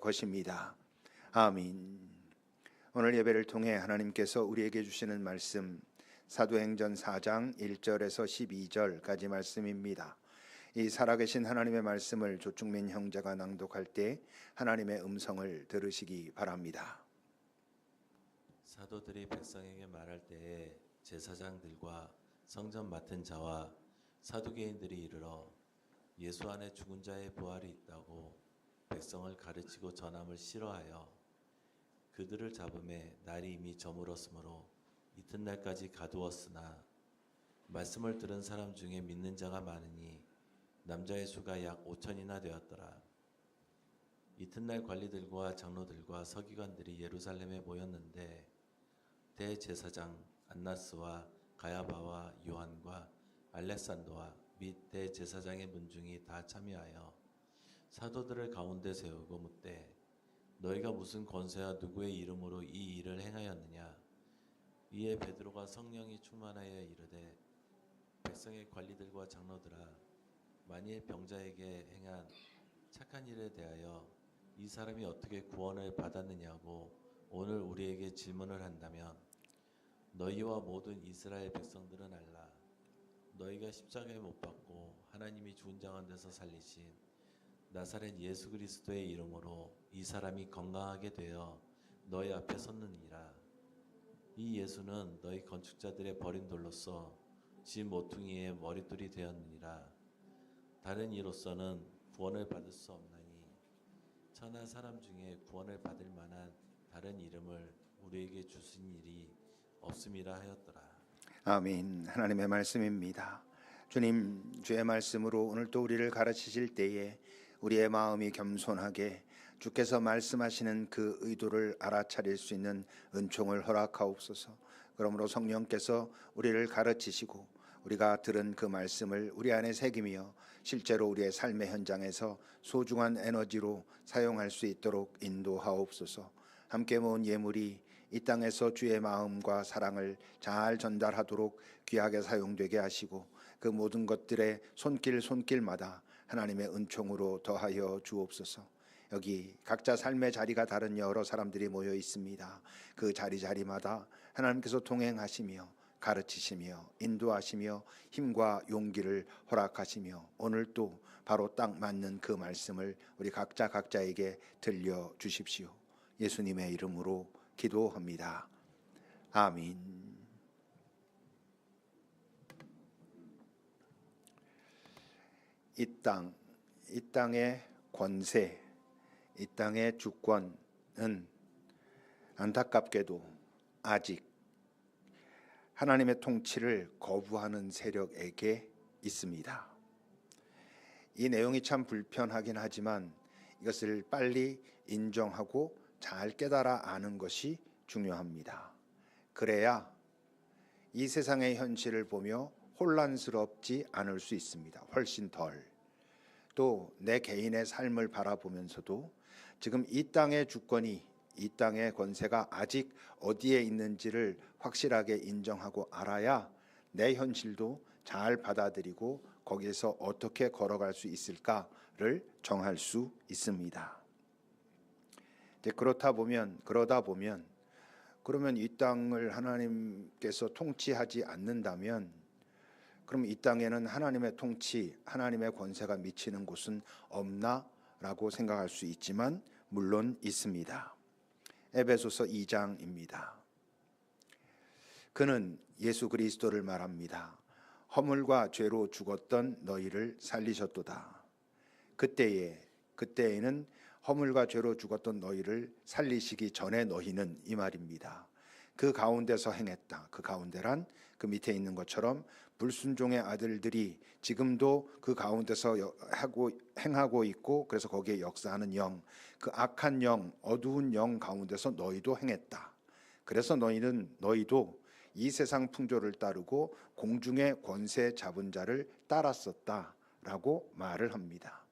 것입니다. 아멘. 오늘 예배를 통해 하나님께서 우리에게 주시는 말씀 사도행전 4장 1절에서 12절까지 말씀입니다. 이 살아계신 하나님의 말씀을 조충민 형제가 낭독할 때 하나님의 음성을 들으시기 바랍니다. 사도들이 백성에게 말할 때에 제사장들과 성전 맡은 자와 사두개인들이 이르러 예수 안에 죽은 자의 부활이 있다고 백성을 가르치고 전함을 싫어하여 그들을 잡음에 날이 이미 저물었으므로 이튿날까지 가두었으나 말씀을 들은 사람 중에 믿는 자가 많으니 남자의 수가 약 5천이나 되었더라. 이튿날 관리들과 장로들과 서기관들이 예루살렘에 모였는데 대제사장 안나스와 가야바와 요한과 알렉산더와 및 대제사장의 문중이 다 참여하여 사도들을 가운데 세우고 묻되 너희가 무슨 권세와 누구의 이름으로 이 일을 행하였느냐. 이에 베드로가 성령이 충만하여 이르되 백성의 관리들과 장로들아, 만일 병자에게 행한 착한 일에 대하여 이 사람이 어떻게 구원을 받았느냐고 오늘 우리에게 질문을 한다면 너희와 모든 이스라엘 백성들은 알라. 너희가 십자가에 못 박고 하나님이 죽은 자 가운데서 살리신 나사렛 예수 그리스도의 이름으로 이 사람이 건강하게 되어 너희 앞에 섰느니라. 이 예수는 너희 건축자들의 버린 돌로서 집 모퉁이의 머릿돌이 되었느니라. 다른 이로서는 구원을 받을 수 없나니 천하 사람 중에 구원을 받을 만한 다른 이름을 우리에게 주신 일이 없음이라 하였더라. 아멘. 하나님의 말씀입니다. 주님, 주의 말씀으로 오늘 또 우리를 가르치실 때에 우리의 마음이 겸손하게 주께서 말씀하시는 그 의도를 알아차릴 수 있는 은총을 허락하옵소서. 그러므로 성령께서 우리를 가르치시고 우리가 들은 그 말씀을 우리 안에 새기며 실제로 우리의 삶의 현장에서 소중한 에너지로 사용할 수 있도록 인도하옵소서. 함께 모은 예물이 이 땅에서 주의 마음과 사랑을 잘 전달하도록 귀하게 사용되게 하시고 그 모든 것들의 손길마다 하나님의 은총으로 더하여 주옵소서. 여기 각자 삶의 자리가 다른 여러 사람들이 모여 있습니다. 그 자리마다 하나님께서 동행하시며 가르치시며 인도하시며 힘과 용기를 허락하시며 오늘 또 바로 딱 맞는 그 말씀을 우리 각자에게 들려주십시오. 예수님의 이름으로 기도합니다. 아멘. 이 땅의 권세, 이 땅의 주권은 안타깝게도 아직 하나님의 통치를 거부하는 세력에게 있습니다. 이 내용이 참 불편하긴 하지만 이것을 빨리 인정하고 잘 깨달아 아는 것이 중요합니다. 그래야 이 세상의 현실을 보며 혼란스럽지 않을 수 있습니다. 훨씬 덜. 또 내 개인의 삶을 바라보면서도 지금 이 땅의 주권이, 이 땅의 권세가 아직 어디에 있는지를 확실하게 인정하고 알아야 내 현실도 잘 받아들이고 거기에서 어떻게 걸어갈 수 있을까를 정할 수 있습니다. 그러다 보면 그러면 이 땅을 하나님께서 통치하지 않는다면 그럼 이 땅에는 하나님의 통치, 하나님의 권세가 미치는 곳은 없나라고 생각할 수 있지만 물론 있습니다. 에베소서 2장입니다. 그는 예수 그리스도를 말합니다. 허물과 죄로 죽었던 너희를 살리셨도다. 그때에는 허물과 죄로 죽었던 너희를 살리시기 전에 너희는 이 말입니다. 그 가운데서 행했다. 그 가운데란 그 밑에 있는 것처럼 불순종의 아들들이 지금도 그 가운데서 행하고 있고 그래서 거기에 역사하는 영, 그 악한 영, 어두운 영 가운데서 너희도 행했다. 그래서 너희도 이 세상 풍조를 따르고 공중의 권세 잡은 자를 따랐었다라고 말을 합니다.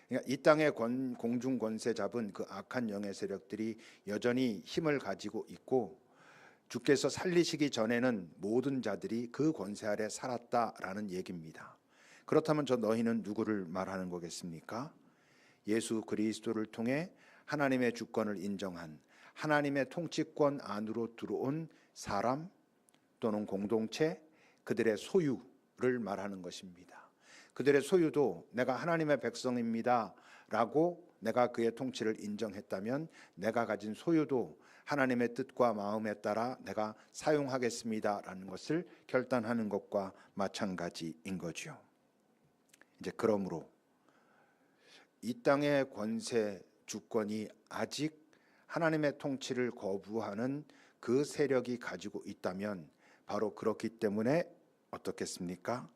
그러니까 이 땅의 공중 권세 잡은 그 악한 영의 세력들이 여전히 힘을 가지고 있고 주께서 살리시기 전에는 모든 자들이 그 권세 아래 살았다라는 얘기입니다. 그렇다면 저 너희는 누구를 말하는 거겠습니까? 예수 그리스도를 통해 하나님의 주권을 인정한 하나님의 통치권 안으로 들어온 사람 또는 공동체, 그들의 소유를 말하는 것입니다. 그들의 소유도 내가 하나님의 백성입니다 라고 내가 그의 통치를 인정했다면 내가 가진 소유도 하나님의 뜻과 마음에 따라 내가 사용하겠습니다 라는 것을 결단하는 것과 마찬가지인 거죠. 이제 그러므로 이 땅의 권세 주권이 아직 하나님의 통치를 거부하는 그 세력이 가지고 있다면 바로 그렇기 때문에 어떻겠습니까?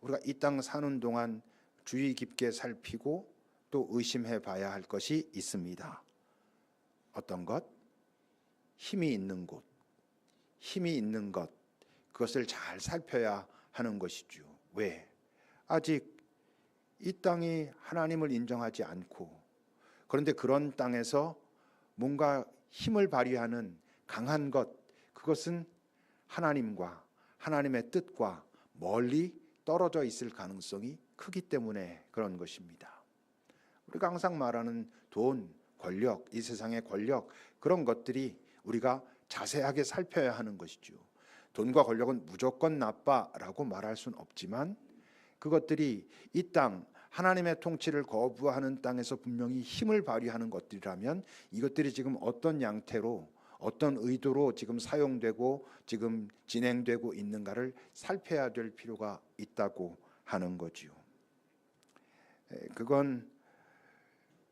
우리가 이 땅 사는 동안 주의 깊게 살피고 또 의심해 봐야 할 것이 있습니다. 어떤 것? 힘이 있는 곳, 힘이 있는 것, 그것을 잘 살펴야 하는 것이죠. 왜? 아직 이 땅이 하나님을 인정하지 않고, 그런데 그런 땅에서 뭔가 힘을 발휘하는 강한 것, 그것은 하나님과 하나님의 뜻과 멀리 떨어져 있을 가능성이 크기 때문에 그런 것입니다. 우리가 항상 말하는 돈, 권력, 이 세상의 권력, 그런 것들이 우리가 자세하게 살펴야 하는 것이죠. 돈과 권력은 무조건 나빠라고 말할 수는 없지만 그것들이 이 땅 하나님의 통치를 거부하는 땅에서 분명히 힘을 발휘하는 것들이라면 이것들이 지금 어떤 양태로 어떤 의도로 지금 사용되고 지금 진행되고 있는가를 살펴야 될 필요가 있다고 하는 거지요. 그건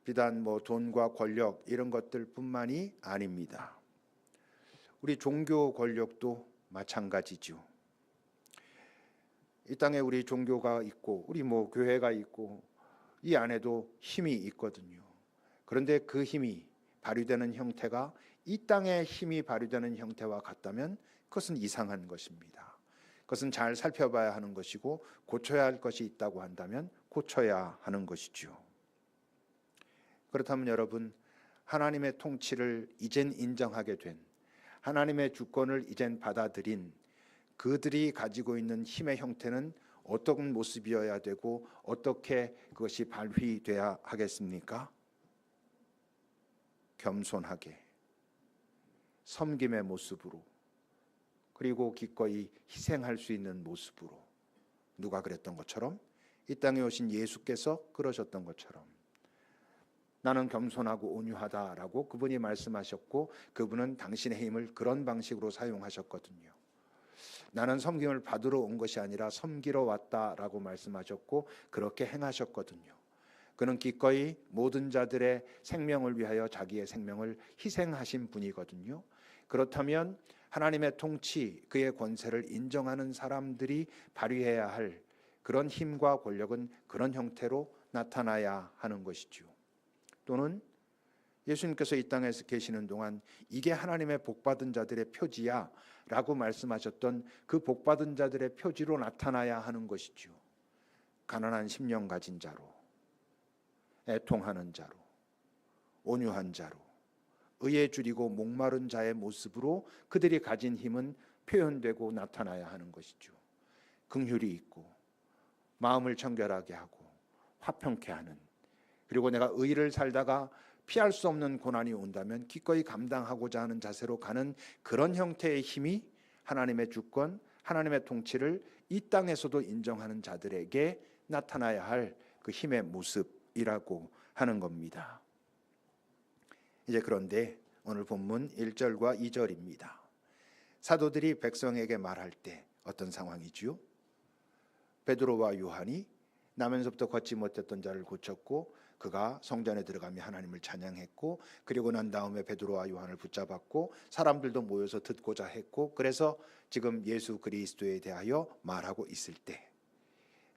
비단 돈과 권력 이런 것들뿐만이 아닙니다. 우리 종교 권력도 마찬가지죠. 이 땅에 우리 종교가 있고 우리 교회가 있고 이 안에도 힘이 있거든요. 그런데 그 힘이 발휘되는 형태가 이 땅의 힘이 발휘되는 형태와 같다면 그것은 이상한 것입니다. 그것은 잘 살펴봐야 하는 것이고 고쳐야 할 것이 있다고 한다면 고쳐야 하는 것이죠. 그렇다면 여러분, 하나님의 통치를 이젠 인정하게 된, 하나님의 주권을 이젠 받아들인 그들이 가지고 있는 힘의 형태는 어떤 모습이어야 되고 어떻게 그것이 발휘돼야 하겠습니까? 겸손하게, 섬김의 모습으로, 그리고 기꺼이 희생할 수 있는 모습으로, 누가 그랬던 것처럼 이 땅에 오신 예수께서 그러셨던 것처럼 나는 겸손하고 온유하다라고 그분이 말씀하셨고 그분은 당신의 힘을 그런 방식으로 사용하셨거든요. 나는 섬김을 받으러 온 것이 아니라 섬기러 왔다라고 말씀하셨고 그렇게 행하셨거든요. 그는 기꺼이 모든 자들의 생명을 위하여 자기의 생명을 희생하신 분이거든요. 그렇다면 하나님의 통치, 그의 권세를 인정하는 사람들이 발휘해야 할 그런 힘과 권력은 그런 형태로 나타나야 하는 것이죠. 또는 예수님께서 이 땅에서 계시는 동안 이게 하나님의 복받은 자들의 표지야 라고 말씀하셨던 그 복받은 자들의 표지로 나타나야 하는 것이죠. 가난한 심령 가진 자로, 애통하는 자로, 온유한 자로, 의에 줄이고 목마른 자의 모습으로 그들이 가진 힘은 표현되고 나타나야 하는 것이죠. 긍휼이 있고 마음을 청결하게 하고 화평케 하는, 그리고 내가 의를 살다가 피할 수 없는 고난이 온다면 기꺼이 감당하고자 하는 자세로 가는 그런 형태의 힘이 하나님의 주권, 하나님의 통치를 이 땅에서도 인정하는 자들에게 나타나야 할 그 힘의 모습이라고 하는 겁니다. 이제 그런데 오늘 본문 1절과 2절입니다. 사도들이 백성에게 말할 때 어떤 상황이지요? 베드로와 요한이 나면서부터 걷지 못했던 자를 고쳤고 그가 성전에 들어가며 하나님을 찬양했고 그리고 난 다음에 베드로와 요한을 붙잡았고 사람들도 모여서 듣고자 했고 그래서 지금 예수 그리스도에 대하여 말하고 있을 때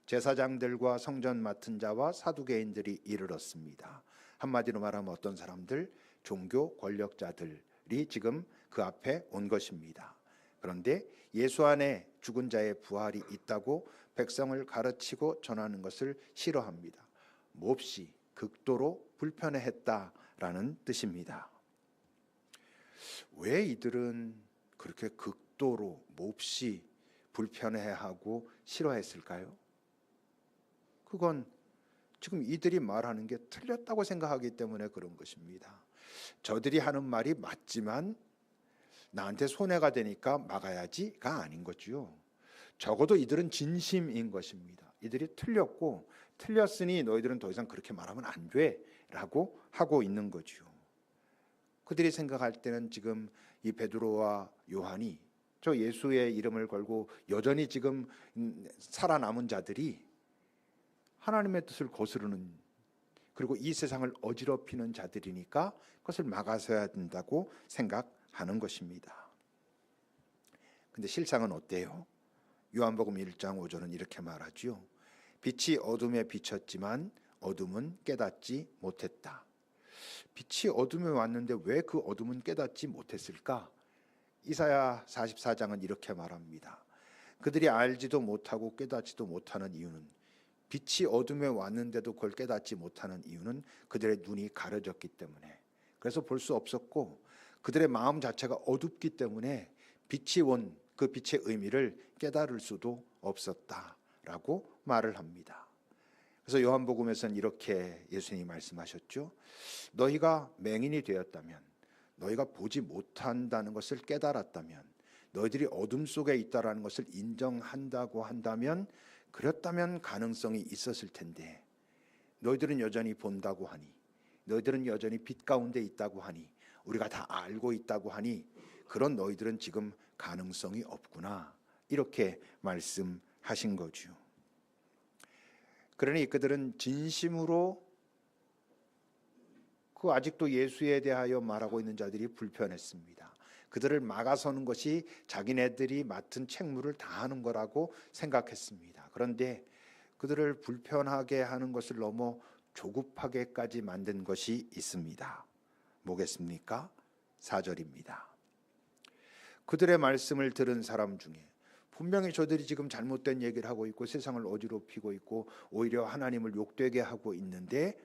제사장들과 성전 맡은 자와 사두개인들이 이르렀습니다. 한마디로 말하면 어떤 사람들? 종교 권력자들이 지금 그 앞에 온 것입니다. 그런데 예수 안에 죽은 자의 부활이 있다고 백성을 가르치고 전하는 것을 싫어합니다. 몹시 극도로 불편해했다라는 뜻입니다. 왜 이들은 그렇게 극도로 몹시 불편해하고 싫어했을까요? 그건 지금 이들이 말하는 게 틀렸다고 생각하기 때문에 그런 것입니다. 저들이 하는 말이 맞지만 나한테 손해가 되니까 막아야지가 아닌 거죠. 적어도 이들은 진심인 것입니다. 이들이 틀렸고 틀렸으니 너희들은 더 이상 그렇게 말하면 안 돼라고 하고 있는 거죠. 그들이 생각할 때는 지금 이 베드로와 요한이 저 예수의 이름을 걸고 여전히 지금 살아남은 자들이 하나님의 뜻을 거스르는, 그리고 이 세상을 어지럽히는 자들이니까 그것을 막아서야 된다고 생각하는 것입니다. 근데 실상은 어때요? 요한복음 1장 5절은 이렇게 말하죠. 빛이 어둠에 비쳤지만 어둠은 깨닫지 못했다. 빛이 어둠에 왔는데 왜 그 어둠은 깨닫지 못했을까? 이사야 44장은 이렇게 말합니다. 그들이 알지도 못하고 깨닫지도 못하는 이유는, 빛이 어둠에 왔는데도 그걸 깨닫지 못하는 이유는 그들의 눈이 가려졌기 때문에, 그래서 볼 수 없었고 그들의 마음 자체가 어둡기 때문에 빛이 온 그 빛의 의미를 깨달을 수도 없었다라고 말을 합니다. 그래서 요한복음에서는 이렇게 예수님이 말씀하셨죠. 너희가 맹인이 되었다면, 너희가 보지 못한다는 것을 깨달았다면, 너희들이 어둠 속에 있다라는 것을 인정한다고 한다면, 그렇다면 가능성이 있었을 텐데, 너희들은 여전히 본다고 하니, 너희들은 여전히 빛 가운데 있다고 하니, 우리가 다 알고 있다고 하니 그런 너희들은 지금 가능성이 없구나, 이렇게 말씀하신 거죠. 그러니 그들은 진심으로 그 아직도 예수에 대하여 말하고 있는 자들이 불편했습니다. 그들을 막아서는 것이 자기네들이 맡은 책무를 다하는 거라고 생각했습니다. 그런데 그들을 불편하게 하는 것을 넘어 조급하게까지 만든 것이 있습니다. 뭐겠습니까? 4절입니다. 그들의 말씀을 들은 사람 중에, 분명히 저들이 지금 잘못된 얘기를 하고 있고 세상을 어지럽히고 있고 오히려 하나님을 욕되게 하고 있는데,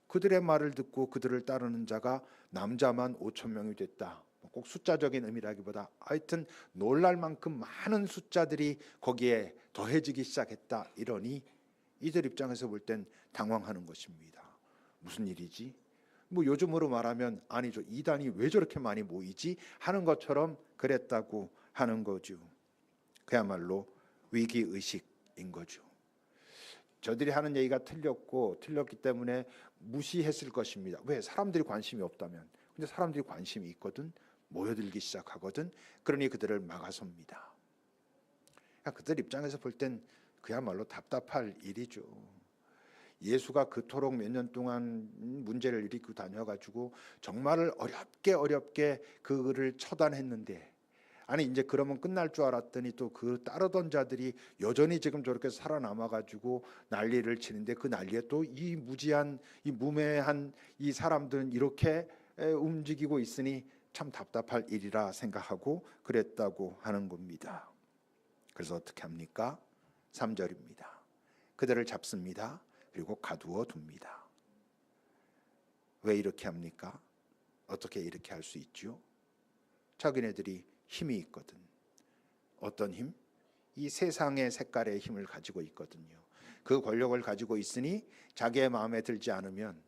그들의 말을 듣고 그들을 따르는 자가 남자만 5천 명이 됐다. 꼭 숫자적인 의미라기보다 하여튼 놀랄 만큼 많은 숫자들이 거기에 더해지기 시작했다. 이러니 이들 입장에서 볼 땐 당황하는 것입니다. 무슨 일이지? 뭐 요즘으로 말하면 아니죠, 이단이 왜 저렇게 많이 모이지 하는 것처럼 그랬다고 하는 거죠. 그야말로 위기의식인 거죠. 저들이 하는 얘기가 틀렸기 때문에 무시했을 것입니다. 왜? 사람들이 관심이 없다면. 근데 사람들이 관심이 있거든, 모여들기 시작하거든. 그러니 그들을 막아섭니다. 그들 입장에서 볼 땐 그야말로 답답할 일이죠. 예수가 그토록 몇 년 동안 문제를 일으키고 다녀가지고 정말 어렵게 그를 처단했는데, 아니 이제 그러면 끝날 줄 알았더니 또 그 따르던 자들이 여전히 지금 저렇게 살아남아가지고 난리를 치는데, 그 난리에 또 이 무지한, 이 무매한 이 사람들은 이렇게 움직이고 있으니 참 답답할 일이라 생각하고 그랬다고 하는 겁니다. 그래서 어떻게 합니까? 3절입니다. 그들을 잡습니다. 그리고 가두어 둡니다. 왜 이렇게 합니까? 어떻게 이렇게 할 수 있죠? 자기네들이 힘이 있거든. 어떤 힘? 이 세상의 색깔의 힘을 가지고 있거든요. 그 권력을 가지고 있으니 자기의 마음에 들지 않으면,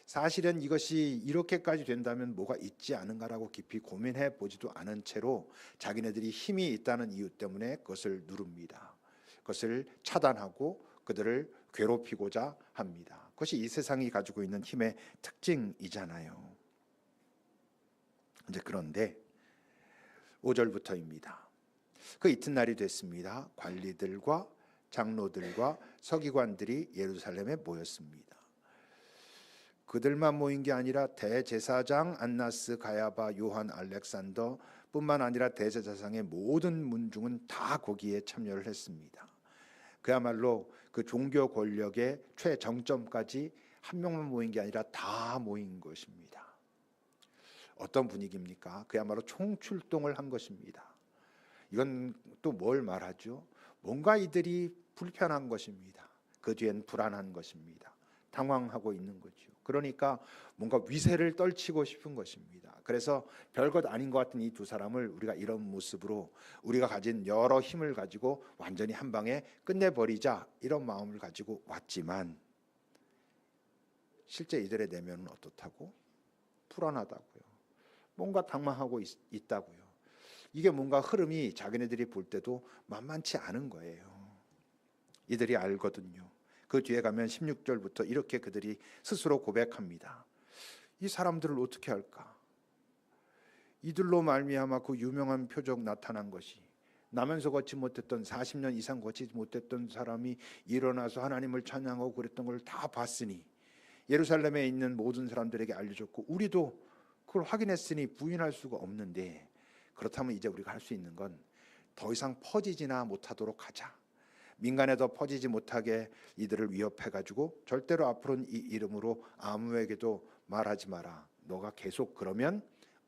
사실은 이것이 이렇게까지 된다면 뭐가 있지 않은가라고 깊이 고민해 보지도 않은 채로 자기네들이 힘이 있다는 이유 때문에 그것을 누릅니다. 그것을 차단하고 그들을 괴롭히고자 합니다. 그것이 이 세상이 가지고 있는 힘의 특징이잖아요. 이제 그런데 5절부터입니다. 그 이튿날이 됐습니다. 관리들과 장로들과 서기관들이 예루살렘에 모였습니다. 그들만 모인 게 아니라 대제사장 안나스, 가야바, 요한, 알렉산더 뿐만 아니라 대제사장의 모든 문중은 다 거기에 참여를 했습니다. 그야말로 그 종교 권력의 최정점까지 한 명만 모인 게 아니라 다 모인 것입니다. 어떤 분위기입니까? 그야말로 총출동을 한 것입니다. 이건 또 뭘 말하죠? 뭔가 이들이 불편한 것입니다. 그 뒤엔 불안한 것입니다. 당황하고 있는 거죠. 그러니까 뭔가 위세를 떨치고 싶은 것입니다. 그래서 별것 아닌 것 같은 이 두 사람을 우리가 이런 모습으로 우리가 가진 여러 힘을 가지고 완전히 한 방에 끝내버리자, 이런 마음을 가지고 왔지만 실제 이들의 내면은 어떻다고? 불안하다고요. 뭔가 당황하고 있다고요. 이게 뭔가 흐름이 자기네들이 볼 때도 만만치 않은 거예요. 이들이 알거든요. 그 뒤에 가면 16절부터 이렇게 그들이 스스로 고백합니다. 이 사람들을 어떻게 할까? 이들로 말미암아 그 유명한 표적 나타난 것이, 나면서 걷지 못했던 40년 이상 걷지 못했던 사람이 일어나서 하나님을 찬양하고 그랬던 걸 다 봤으니 예루살렘에 있는 모든 사람들에게 알려줬고 우리도 그걸 확인했으니 부인할 수가 없는데, 그렇다면 이제 우리가 할 수 있는 건 더 이상 퍼지지나 못하도록 하자. 민간에 더 퍼지지 못하게 이들을 위협해가지고 절대로 앞으로는 이 이름으로 아무에게도 말하지 마라. 너가 계속 그러면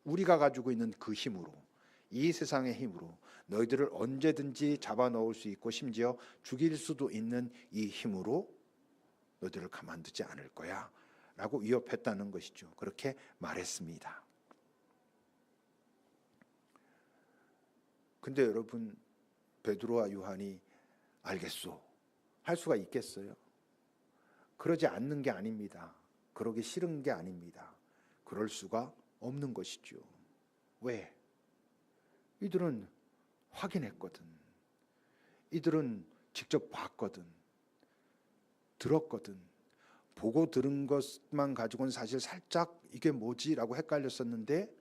우리가 가지고 있는 그 힘으로, 이 세상의 힘으로 너희들을 언제든지 잡아넣을 수 있고 심지어 죽일 수도 있는 이 힘으로 너희들을 가만두지 않을 거야 라고 위협했다는 것이죠. 그렇게 말했습니다. 근데 여러분, 베드로와 요한이 알겠소 할 수가 있겠어요? 그러지 않는 게 아닙니다. 그러기 싫은 게 아닙니다. 그럴 수가 없는 것이죠. 왜? 이들은 확인했거든. 이들은 직접 봤거든. 들었거든. 보고 들은 것만 가지고는 사실 살짝 이게 뭐지라고 헷갈렸었는데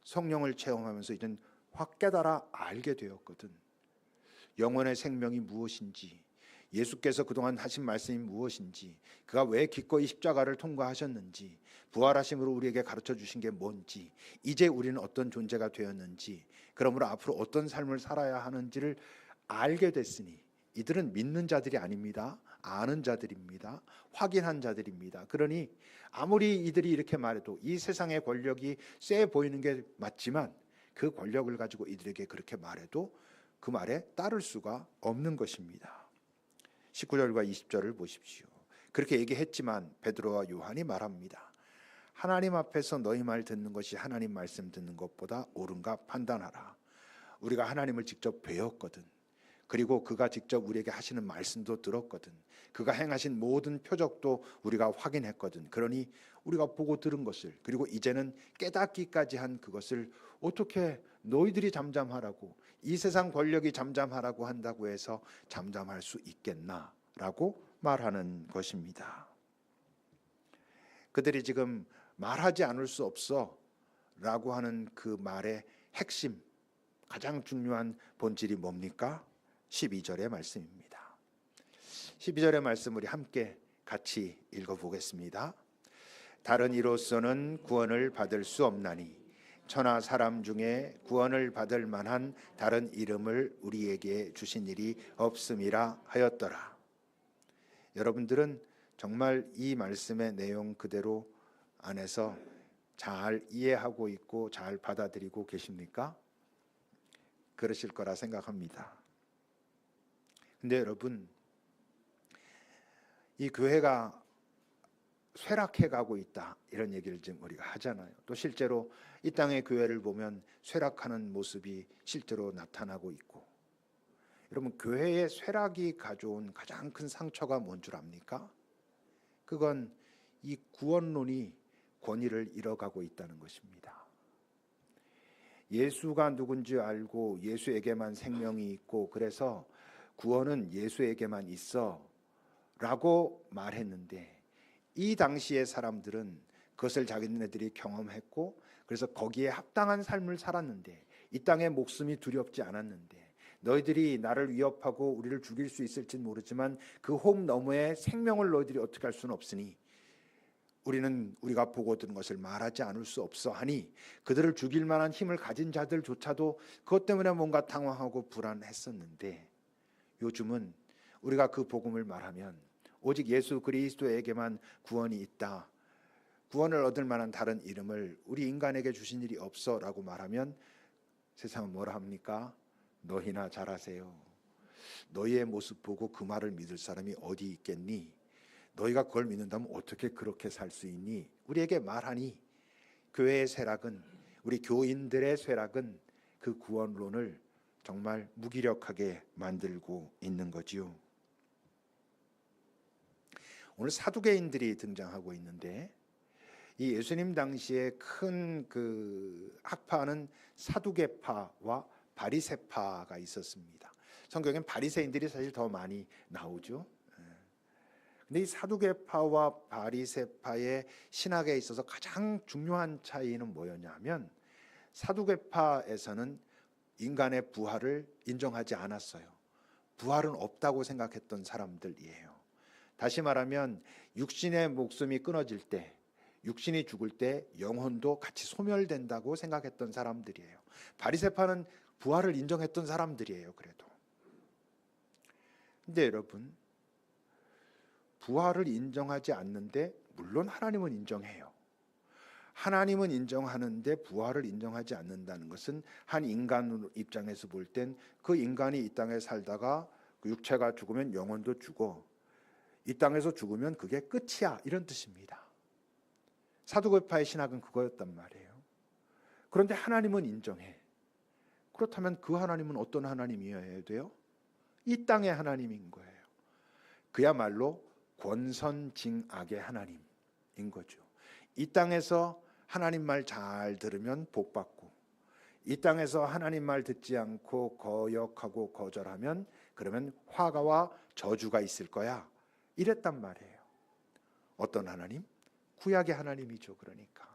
성령을 체험하면서 이젠 확 깨달아 알게 되었거든. 영원의 생명이 무엇인지, 예수께서 그동안 하신 말씀이 무엇인지, 그가 왜 기꺼이 십자가를 통과하셨는지, 부활하심으로 우리에게 가르쳐 주신 게 뭔지, 이제 우리는 어떤 존재가 되었는지, 그러므로 앞으로 어떤 삶을 살아야 하는지를 알게 됐으니 이들은 믿는 자들이 아닙니다. 아는 자들입니다. 확인한 자들입니다. 그러니 아무리 이들이 이렇게 말해도 이 세상의 권력이 세 보이는 게 맞지만 그 권력을 가지고 이들에게 그렇게 말해도 그 말에 따를 수가 없는 것입니다. 19절과 20절을 보십시오. 그렇게 얘기했지만 베드로와 요한이 말합니다. 하나님 앞에서 너희 말 듣는 것이 하나님 말씀 듣는 것보다 옳은가 판단하라. 우리가 하나님을 직접 배웠거든. 그리고 그가 직접 우리에게 하시는 말씀도 들었거든. 그가 행하신 모든 표적도 우리가 확인했거든. 그러니 우리가 보고 들은 것을, 그리고 이제는 깨닫기까지 한 그것을 어떻게 너희들이 잠잠하라고, 이 세상 권력이 잠잠하라고 한다고 해서 잠잠할 수 있겠나라고 말하는 것입니다. 그들이 지금 말하지 않을 수 없어 라고 하는 그 말의 핵심, 가장 중요한 본질이 뭡니까? 12절의 말씀입니다. 12절의 말씀 우리 함께 같이 읽어보겠습니다. 다른 이로서는 구원을 받을 수 없나니 천하 사람 중에 구원을 받을 만한 다른 이름을 우리에게 주신 일이 없음이라 하였더라. 여러분들은 정말 이 말씀의 내용 그대로 안에서 잘 이해하고 있고 잘 받아들이고 계십니까? 그러실 거라 생각합니다. 근데 여러분, 이 교회가 쇠락해 가고 있다 이런 얘기를 지금 우리가 하잖아요. 또 실제로 이 땅의 교회를 보면 쇠락하는 모습이 실제로 나타나고 있고, 여러분 교회의 쇠락이 가져온 가장 큰 상처가 뭔 줄 압니까? 그건 이 구원론이 권위를 잃어가고 있다는 것입니다. 예수가 누군지 알고 예수에게만 생명이 있고 그래서 구원은 예수에게만 있어 라고 말했는데, 이 당시의 사람들은 그것을 자기네들이 경험했고 그래서 거기에 합당한 삶을 살았는데, 이 땅의 목숨이 두렵지 않았는데, 너희들이 나를 위협하고 우리를 죽일 수 있을지 모르지만 그 혹 너머의 생명을 너희들이 어떻게 할 수는 없으니 우리는 우리가 보고 들은 것을 말하지 않을 수 없어 하니, 그들을 죽일 만한 힘을 가진 자들조차도 그것 때문에 뭔가 당황하고 불안했었는데, 요즘은 우리가 그 복음을 말하면 오직 예수 그리스도에게만 구원이 있다, 구원을 얻을 만한 다른 이름을 우리 인간에게 주신 일이 없어 라고 말하면 세상은 뭐라 합니까? 너희나 잘하세요. 너희의 모습 보고 그 말을 믿을 사람이 어디 있겠니? 너희가 그걸 믿는다면 어떻게 그렇게 살 수 있니? 우리에게 말하니, 교회의 쇠락은, 우리 교인들의 쇠락은 그 구원론을 정말 무기력하게 만들고 있는 거지요. 오늘 사두개인들이 등장하고 있는데 이 예수님 당시에 큰 그 학파는 사두개파와 바리새파가 있었습니다. 성경엔 바리새인들이 사실 더 많이 나오죠. 근데 이 사두개파와 바리새파의 신학에 있어서 가장 중요한 차이는 뭐였냐면 사두개파에서는 인간의 부활을 인정하지 않았어요. 부활은 없다고 생각했던 사람들이에요. 다시 말하면 육신의 목숨이 끊어질 때, 육신이 죽을 때 영혼도 같이 소멸된다고 생각했던 사람들이에요. 바리새파는 부활을 인정했던 사람들이에요. 그래도. 근데 여러분, 부활을 인정하지 않는데 물론 하나님은 인정해요. 하나님은 인정하는데 부활을 인정하지 않는다는 것은 한 인간 입장에서 볼 땐 그 인간이 이 땅에 살다가 그 육체가 죽으면 영혼도 죽어 이 땅에서 죽으면 그게 끝이야, 이런 뜻입니다. 사두개파의 신학은 그거였단 말이에요. 그런데 하나님은 인정해. 그렇다면 그 하나님은 어떤 하나님이어야 돼요? 이 땅의 하나님인 거예요. 그야말로 권선징악의 하나님인 거죠. 이 땅에서 하나님 말 잘 들으면 복 받고, 이 땅에서 하나님 말 듣지 않고 거역하고 거절하면 그러면 화가와 저주가 있을 거야, 이랬단 말이에요. 어떤 하나님? 구약의 하나님이죠. 그러니까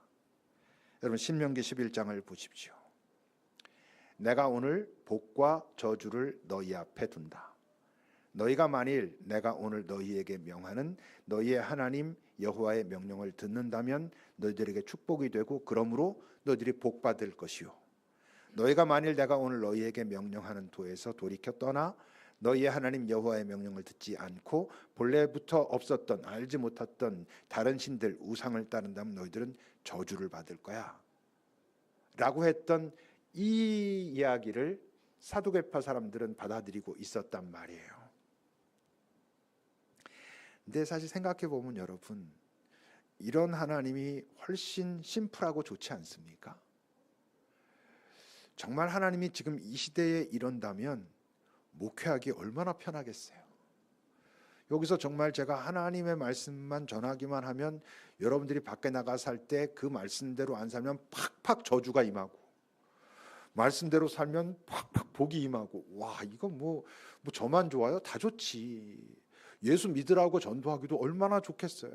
여러분 신명기 11장을 보십시오. 내가 오늘 복과 저주를 너희 앞에 둔다. 너희가 만일 내가 오늘 너희에게 명하는 너희의 하나님 여호와의 명령을 듣는다면 너희들에게 축복이 되고 그러므로 너희들이 복 받을 것이요. 너희가 만일 내가 오늘 너희에게 명령하는 도에서 돌이켜 떠나 너희의 하나님 여호와의 명령을 듣지 않고 본래부터 없었던 알지 못했던 다른 신들 우상을 따른다면 너희들은 저주를 받을 거야 라고 했던 이 이야기를 사두개파 사람들은 받아들이고 있었단 말이에요. 근데 사실 생각해 보면 여러분, 이런 하나님이 훨씬 심플하고 좋지 않습니까? 정말 하나님이 지금 이 시대에 이런다면 목회하기 얼마나 편하겠어요. 여기서 정말 제가 하나님의 말씀만 전하기만 하면 여러분들이 밖에 나가 살 때 그 말씀대로 안 살면 팍팍 저주가 임하고, 말씀대로 살면 팍팍 복이 임하고, 와 이거 뭐 저만 좋아요? 다 좋지. 예수 믿으라고 전도하기도 얼마나 좋겠어요.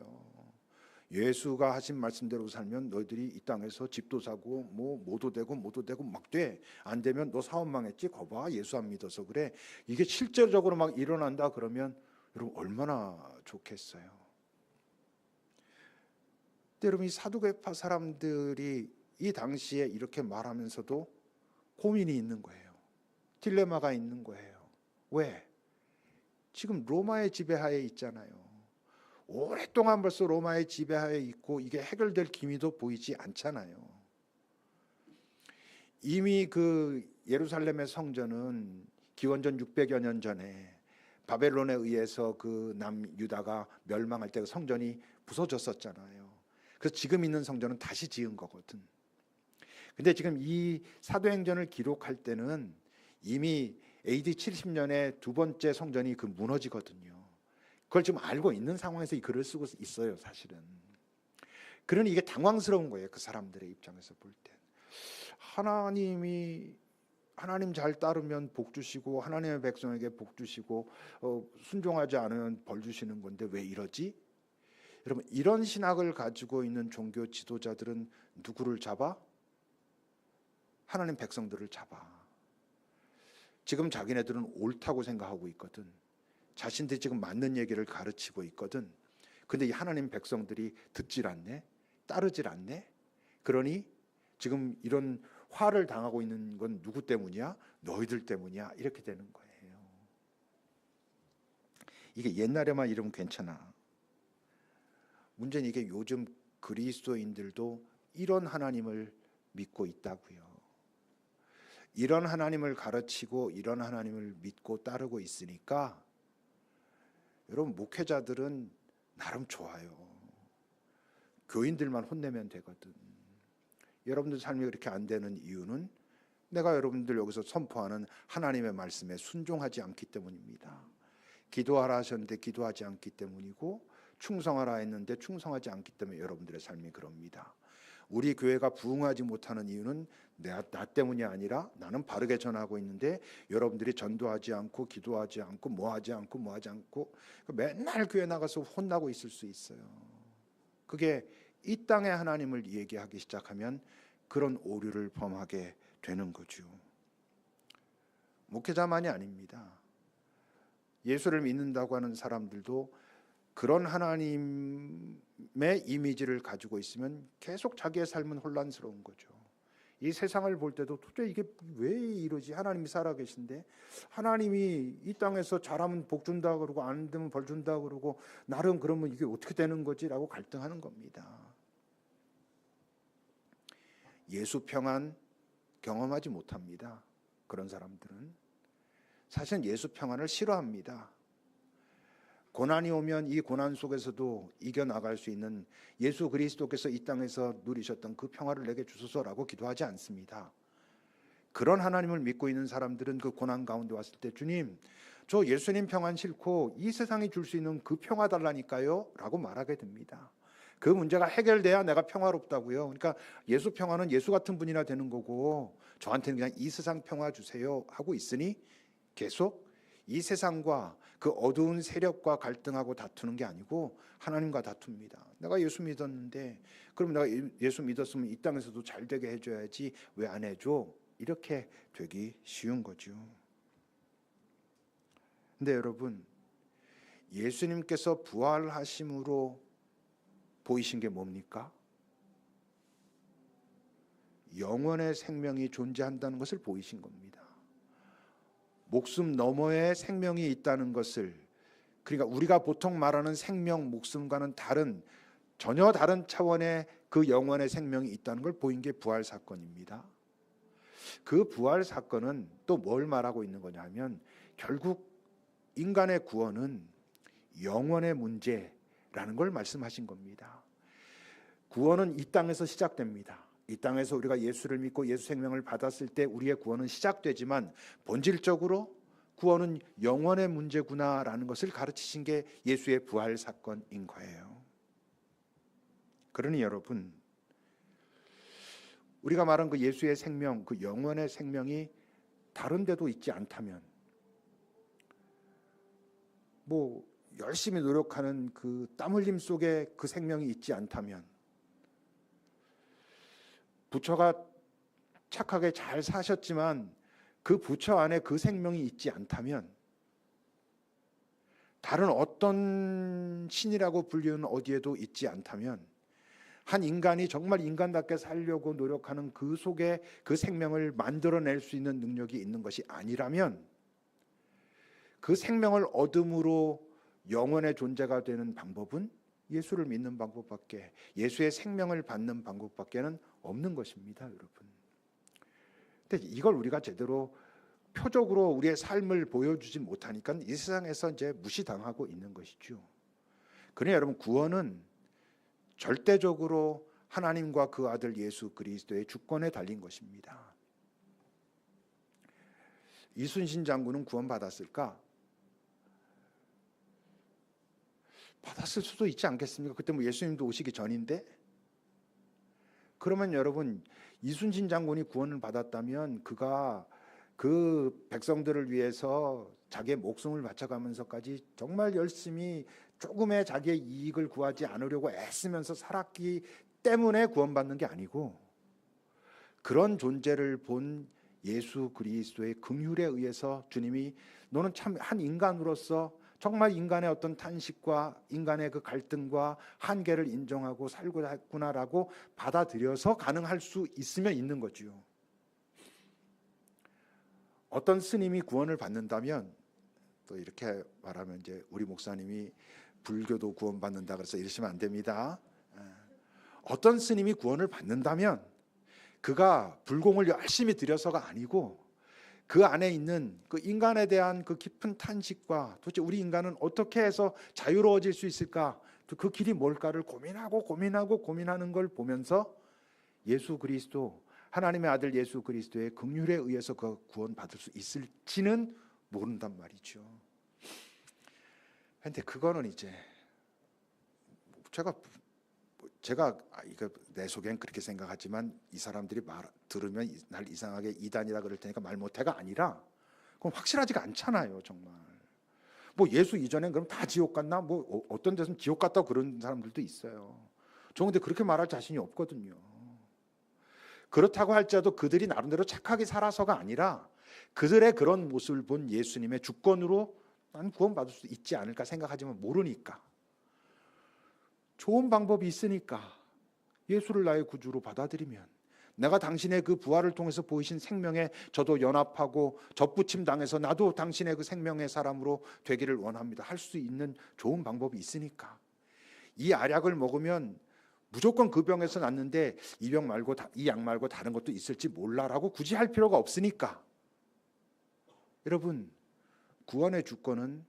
예수가 하신 말씀대로 살면 너희들이 이 땅에서 집도 사고 뭐 뭐도 되고 막 돼. 안 되면 너 사업 망했지? 거봐, 예수 안 믿어서 그래. 이게 실제적으로 막 일어난다 그러면 여러분 얼마나 좋겠어요. 근데 여러분 이 사두개파 사람들이 이 당시에 이렇게 말하면서도 고민이 있는 거예요. 딜레마가 있는 거예요. 왜? 지금 로마의 지배하에 있잖아요. 오랫동안 벌써 로마의 지배하에 있고 이게 해결될 기미도 보이지 않잖아요. 이미 그 예루살렘의 성전은 기원전 600여 년 전에 바벨론에 의해서 그 남유다가 멸망할 때 그 성전이 부서졌었잖아요. 그래서 지금 있는 성전은 다시 지은 거거든. 근데 지금 이 사도행전을 기록할 때는 이미 AD 70년에 두 번째 성전이 그 무너지거든요. 그걸 지금 알고 있는 상황에서 이 글을 쓰고 있어요, 사실은. 그러니 이게 당황스러운 거예요, 그 사람들의 입장에서 볼 때. 하나님 잘 따르면 복 주시고 하나님의 백성에게 복 주시고 순종하지 않으면 벌 주시는 건데 왜 이러지? 여러분, 이런 신학을 가지고 있는 종교 지도자들은 누구를 잡아? 하나님 백성들을 잡아. 지금 자기네들은 옳다고 생각하고 있거든. 자신들이 지금 맞는 얘기를 가르치고 있거든. 근데 이 하나님 백성들이 듣질 않네, 따르질 않네. 그러니 지금 이런 화를 당하고 있는 건 누구 때문이야? 너희들 때문이야. 이렇게 되는 거예요. 이게 옛날에만 이러면 괜찮아. 문제는 이게 요즘 그리스도인들도 이런 하나님을 믿고 있다고요. 이런 하나님을 가르치고 이런 하나님을 믿고 따르고 있으니까 여러분 목회자들은 나름 좋아요. 교인들만 혼내면 되거든. 여러분들 삶이 그렇게 안 되는 이유는 내가 여러분들 여기서 선포하는 하나님의 말씀에 순종하지 않기 때문입니다. 기도하라 하셨는데 기도하지 않기 때문이고, 충성하라 했는데 충성하지 않기 때문에 여러분들의 삶이 그럽니다. 우리 교회가 부흥하지 못하는 이유는 나 때문이 아니라 나는 바르게 전하고 있는데 여러분들이 전도하지 않고 기도하지 않고 뭐하지 않고 맨날 교회 나가서 혼나고 있을 수 있어요. 그게 이 땅의 하나님을 얘기하기 시작하면 그런 오류를 범하게 되는 거죠. 목회자만이 아닙니다. 예수를 믿는다고 하는 사람들도 그런 하나님의 이미지를 가지고 있으면 계속 자기의 삶은 혼란스러운 거죠. 이 세상을 볼 때도 도대체 이게 왜 이러지? 하나님이 살아계신데 하나님이 이 땅에서 잘하면 복 준다 그러고 안 되면 벌 준다 그러고 나름 그러면 이게 어떻게 되는 거지? 라고 갈등하는 겁니다. 예수 평안 경험하지 못합니다. 그런 사람들은 사실은 예수 평안을 싫어합니다. 고난이 오면 이 고난 속에서도 이겨나갈 수 있는 예수 그리스도께서 이 땅에서 누리셨던 그 평화를 내게 주소서라고 기도하지 않습니다. 그런 하나님을 믿고 있는 사람들은 그 고난 가운데 왔을 때 주님, 저 예수님 평안 싫고 이 세상이 줄 수 있는 그 평화 달라니까요 라고 말하게 됩니다. 그 문제가 해결돼야 내가 평화롭다고요. 그러니까 예수 평화는 예수 같은 분이나 되는 거고 저한테는 그냥 이 세상 평화 주세요 하고 있으니 계속 이 세상과 그 어두운 세력과 갈등하고 다투는 게 아니고 하나님과 다툽니다. 내가 예수 믿었는데 그럼 내가 예수 믿었으면 이 땅에서도 잘 되게 해줘야지 왜 안 해줘? 이렇게 되기 쉬운 거죠. 근데 여러분, 예수님께서 부활하심으로 보이신 게 뭡니까? 영원의 생명이 존재한다는 것을 보이신 겁니다. 목숨 너머에 생명이 있다는 것을, 그러니까 우리가 보통 말하는 생명, 목숨과는 다른 전혀 다른 차원의 그 영원의 생명이 있다는 걸 보인 게 부활 사건입니다. 그 부활 사건은 또 뭘 말하고 있는 거냐 하면 결국 인간의 구원은 영원의 문제라는 걸 말씀하신 겁니다. 구원은 이 땅에서 시작됩니다. 이 땅에서 우리가 예수를 믿고 예수 생명을 받았을 때 우리의 구원은 시작되지만 본질적으로 구원은 영원의 문제구나라는 것을 가르치신 게 예수의 부활 사건인 거예요. 그러니 여러분, 우리가 말한 그 예수의 생명, 그 영원의 생명이 다른 데도 있지 않다면, 뭐 열심히 노력하는 그 땀 흘림 속에 그 생명이 있지 않다면, 부처가 착하게 잘 사셨지만 그 부처 안에 그 생명이 있지 않다면, 다른 어떤 신이라고 불리는 어디에도 있지 않다면, 한 인간이 정말 인간답게 살려고 노력하는 그 속에 그 생명을 만들어낼 수 있는 능력이 있는 것이 아니라면, 그 생명을 얻음으로 영원의 존재가 되는 방법은 예수를 믿는 방법밖에, 예수의 생명을 받는 방법밖에는 없는 것입니다, 여러분. 근데 이걸 우리가 제대로 표적으로 우리의 삶을 보여주지 못하니까 이 세상에서 이제 무시당하고 있는 것이죠. 그러니 여러분, 구원은 절대적으로 하나님과 그 아들 예수 그리스도의 주권에 달린 것입니다. 이순신 장군은 구원 받았을까? 받았을 수도 있지 않겠습니까? 그때 뭐 예수님도 오시기 전인데. 그러면 여러분, 이순신 장군이 구원을 받았다면 그가 그 백성들을 위해서 자기의 목숨을 바쳐가면서까지 정말 열심히 조금의 자기의 이익을 구하지 않으려고 애쓰면서 살았기 때문에 구원받는 게 아니고, 그런 존재를 본 예수 그리스도의 긍휼에 의해서 주님이 너는 참 한 인간으로서 정말 인간의 어떤 탄식과 인간의 그 갈등과 한계를 인정하고 살고자 했구나라고 받아들여서 가능할 수 있으면 있는 거지요. 어떤 스님이 구원을 받는다면, 또 이렇게 말하면 이제 우리 목사님이 불교도 구원받는다 그래서 이러시면 안 됩니다. 어떤 스님이 구원을 받는다면 그가 불공을 열심히 들여서가 아니고 그 안에 있는 그 인간에 대한 그 깊은 탄식과 도대체 우리 인간은 어떻게 해서 자유로워질 수 있을까, 또 그 길이 뭘까를 고민하는 걸 보면서 예수 그리스도, 하나님의 아들 예수 그리스도의 긍휼에 의해서 그 구원받을 수 있을지는 모른단 말이죠. 근데 그거는 이제 제가 이거 내 속엔 그렇게 생각하지만 이 사람들이 말 들으면 날 이상하게 이단이라 그럴 테니까 말 못해가 아니라 그건 확실하지가 않잖아요. 정말 뭐 예수 이전엔 그럼 다 지옥 갔나? 뭐 어떤 데서는 지옥 갔다고 그런 사람들도 있어요. 저 근데 그렇게 말할 자신이 없거든요. 그렇다고 할지라도 그들이 나름대로 착하게 살아서가 아니라 그들의 그런 모습을 본 예수님의 주권으로 난 구원받을 수 있지 않을까 생각하지만 모르니까, 좋은 방법이 있으니까 예수를 나의 구주로 받아들이면 내가 당신의 그 부활을 통해서 보이신 생명에 저도 연합하고 접붙임 당해서 나도 당신의 그 생명의 사람으로 되기를 원합니다 할 수 있는 좋은 방법이 있으니까, 이 알약을 먹으면 무조건 그 병에서 낫는데 이 병 말고 이 약 말고 다른 것도 있을지 몰라라고 굳이 할 필요가 없으니까, 여러분 구원의 주권은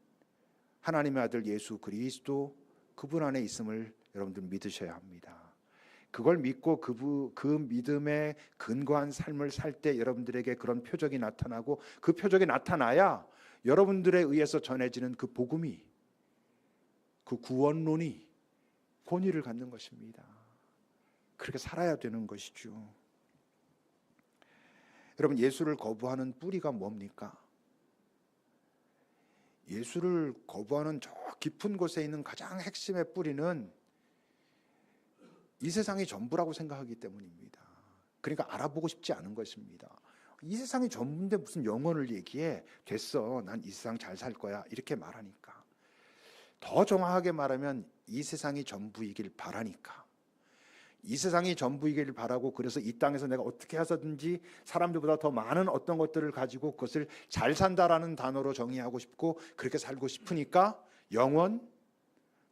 하나님의 아들 예수 그리스도 그분 안에 있음을 여러분들 믿으셔야 합니다. 그걸 믿고 그 믿음에 근거한 삶을 살 때 여러분들에게 그런 표적이 나타나고, 그 표적이 나타나야 여러분들에 의해서 전해지는 그 복음이, 그 구원론이 권위를 갖는 것입니다. 그렇게 살아야 되는 것이죠. 여러분 예수를 거부하는 뿌리가 뭡니까? 예수를 거부하는 저 깊은 곳에 있는 가장 핵심의 뿌리는 이 세상이 전부라고 생각하기 때문입니다. 그러니까 알아보고 싶지 않은 것입니다. 이 세상이 전부인데 무슨 영혼을 얘기해? 됐어, 난 이 세상 잘 살 거야, 이렇게 말하니까. 더 정확하게 말하면 이 세상이 전부이길 바라니까. 이 세상이 전부이길 바라고, 그래서 이 땅에서 내가 어떻게 해서든지 사람들보다 더 많은 어떤 것들을 가지고 그것을 잘 산다라는 단어로 정의하고 싶고 그렇게 살고 싶으니까 영원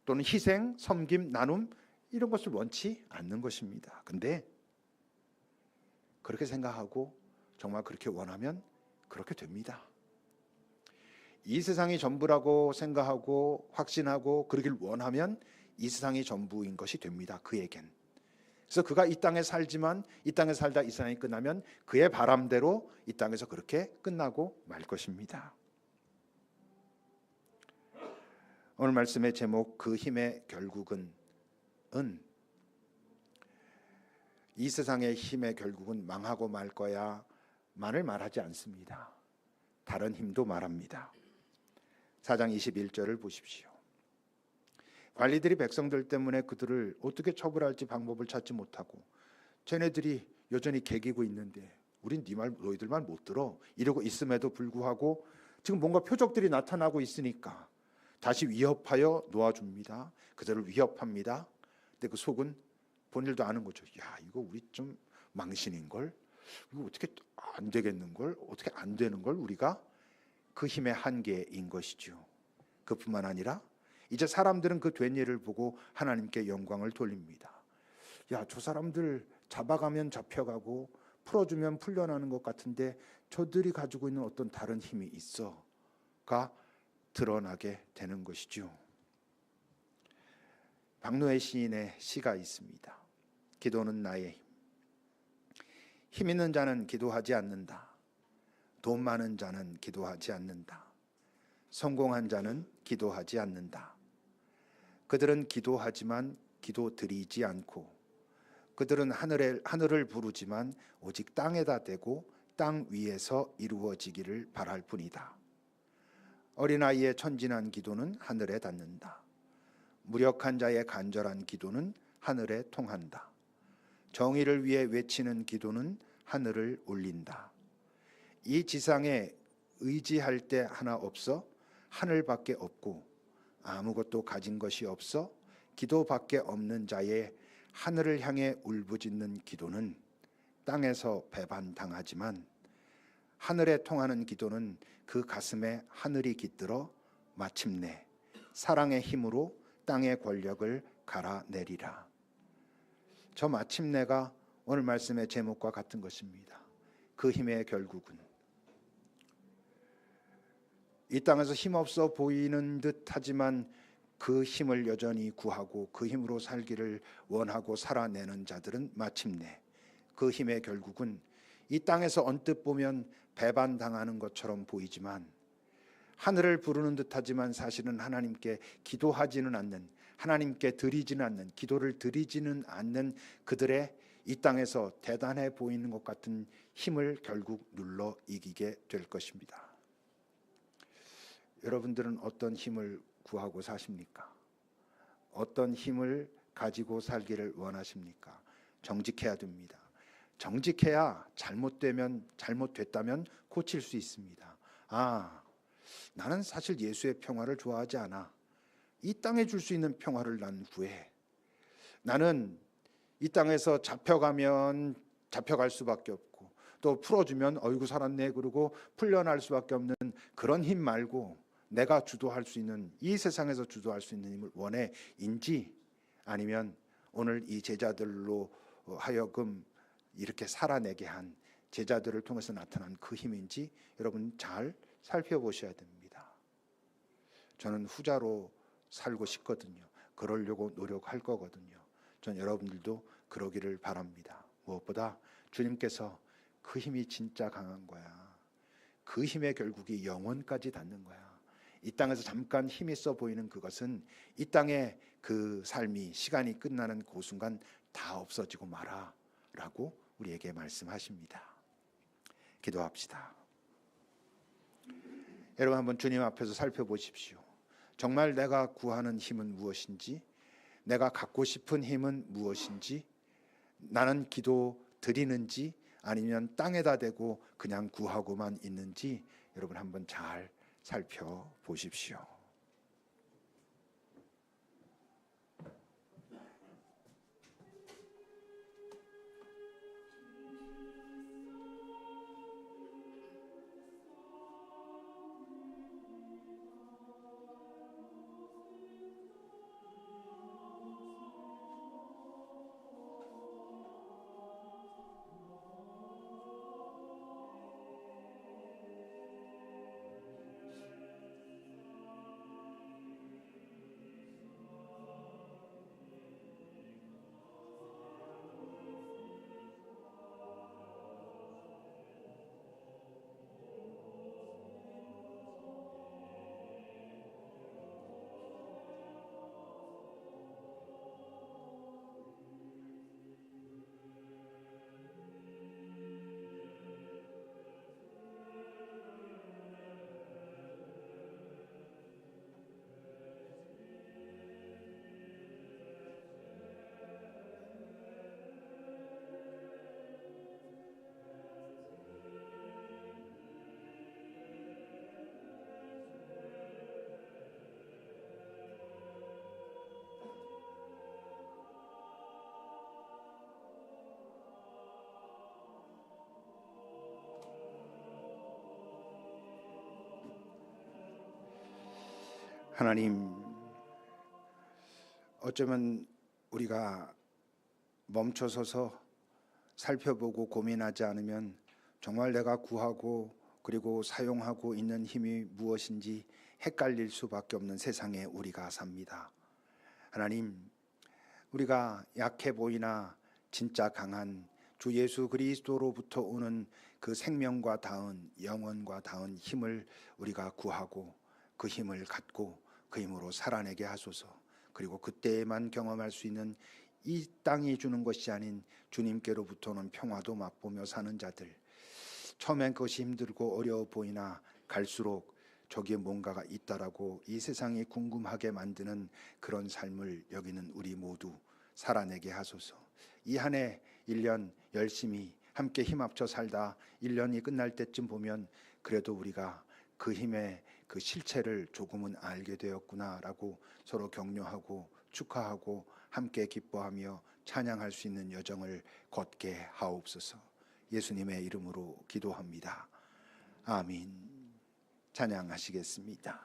또는 희생, 섬김, 나눔 이런 것을 원치 않는 것입니다. 근데 그렇게 생각하고 정말 그렇게 원하면 그렇게 됩니다. 이 세상이 전부라고 생각하고 확신하고 그러길 원하면 이 세상이 전부인 것이 됩니다. 그에겐. 그래서 그가 이 땅에 살지만 이 땅에 살다 이 세상이 끝나면 그의 바람대로 이 땅에서 그렇게 끝나고 말 것입니다. 오늘 말씀의 제목 그 힘의 결국은 이 세상의 힘의 결국은 망하고 말 거야 만을 말하지 않습니다. 다른 힘도 말합니다. 4장 21절을 보십시오. 관리들이 백성들 때문에 그들을 어떻게 처벌할지 방법을 찾지 못하고 쟤네들이 여전히 개기고 있는데 우린 네 말 너희들 말 못 들어 이러고 있음에도 불구하고 지금 뭔가 표적들이 나타나고 있으니까 다시 위협하여 놓아줍니다. 그들을 위협합니다. 근데 그 속은 본일도 아는 거죠. 야, 이거 우리 좀 망신인걸, 이거 어떻게 안 되겠는걸, 어떻게 안 되는걸, 우리가 그 힘의 한계인 것이죠. 그뿐만 아니라 이제 사람들은 그 된 일을 보고 하나님께 영광을 돌립니다. 야, 저 사람들 잡아가면 잡혀가고 풀어주면 풀려나는 것 같은데 저들이 가지고 있는 어떤 다른 힘이 있어가 드러나게 되는 것이죠. 박노해 시인의 시가 있습니다. 기도는 나의 힘. 힘 있는 자는 기도하지 않는다. 돈 많은 자는 기도하지 않는다. 성공한 자는 기도하지 않는다. 그들은 기도하지만 기도드리지 않고 그들은 하늘을 부르지만 오직 땅에다 대고 땅 위에서 이루어지기를 바랄 뿐이다. 어린아이의 천진한 기도는 하늘에 닿는다. 무력한 자의 간절한 기도는 하늘에 통한다. 정의를 위해 외치는 기도는 하늘을 울린다. 이 지상에 의지할 데 하나 없어 하늘밖에 없고 아무것도 가진 것이 없어 기도밖에 없는 자의 하늘을 향해 울부짖는 기도는 땅에서 배반당하지만 하늘에 통하는 기도는 그 가슴에 하늘이 깃들어 마침내 사랑의 힘으로 땅의 권력을 갈아내리라. 저 마침내가 오늘 말씀의 제목과 같은 것입니다. 그 힘의 결국은. 이 땅에서 힘없어 보이는 듯 하지만 그 힘을 여전히 구하고 그 힘으로 살기를 원하고 살아내는 자들은 마침내 그 힘의 결국은 이 땅에서 언뜻 보면 배반당하는 것처럼 보이지만 하늘을 부르는 듯하지만 사실은 하나님께 기도하지는 않는, 하나님께 드리지는 않는, 기도를 드리지는 않는 그들의 이 땅에서 대단해 보이는 것 같은 힘을 결국 눌러 이기게 될 것입니다. 여러분들은 어떤 힘을 구하고 사십니까? 어떤 힘을 가지고 살기를 원하십니까? 정직해야 됩니다. 정직해야 잘못됐다면 고칠 수 있습니다. 나는 사실 예수의 평화를 좋아하지 않아. 이 땅에 줄 수 있는 평화를 난 구해. 나는 이 땅에서 잡혀가면 잡혀갈 수밖에 없고, 또 풀어주면 어이구 살았네 그러고 풀려날 수밖에 없는 그런 힘 말고, 내가 주도할 수 있는, 이 세상에서 주도할 수 있는 힘을 원해인지, 아니면 오늘 이 제자들로 하여금 이렇게 살아내게 한, 제자들을 통해서 나타난 그 힘인지 여러분 잘 살펴보셔야 됩니다. 저는 후자로 살고 싶거든요. 그러려고 노력할 거거든요. 전 여러분들도 그러기를 바랍니다. 무엇보다 주님께서 그 힘이 진짜 강한 거야. 그 힘의 결국이 영원까지 닿는 거야. 이 땅에서 잠깐 힘이 있어 보이는 그것은 이 땅의 그 삶이, 시간이 끝나는 그 순간 다 없어지고 마라 라고 우리에게 말씀하십니다. 기도합시다. 여러분 한번 주님 앞에서 살펴보십시오. 정말 내가 구하는 힘은 무엇인지, 내가 갖고 싶은 힘은 무엇인지, 나는 기도 드리는지 아니면 땅에다 대고 그냥 구하고만 있는지 여러분 한번 잘 살펴보십시오. 하나님, 어쩌면 우리가 멈춰서서 살펴보고 고민하지 않으면 정말 내가 구하고 그리고 사용하고 있는 힘이 무엇인지 헷갈릴 수밖에 없는 세상에 우리가 삽니다. 하나님, 우리가 약해 보이나 진짜 강한 주 예수 그리스도로부터 오는 그 생명과 닿은, 영원과 닿은 힘을 우리가 구하고 그 힘을 갖고 그 힘으로 살아내게 하소서. 그리고 그때에만 경험할 수 있는 이 땅이 주는 것이 아닌 주님께로부터는 평화도 맛보며 사는 자들, 처음엔 그것이 힘들고 어려워 보이나 갈수록 저기에 뭔가가 있다라고 이 세상이 궁금하게 만드는 그런 삶을 여기는 우리 모두 살아내게 하소서. 이 한 해 1년 열심히 함께 힘합쳐 살다 1년이 끝날 때쯤 보면 그래도 우리가 그 힘의 그 실체를 조금은 알게 되었구나라고 서로 격려하고 축하하고 함께 기뻐하며 찬양할 수 있는 여정을 걷게 하옵소서. 예수님의 이름으로 기도합니다. 아멘. 찬양하시겠습니다.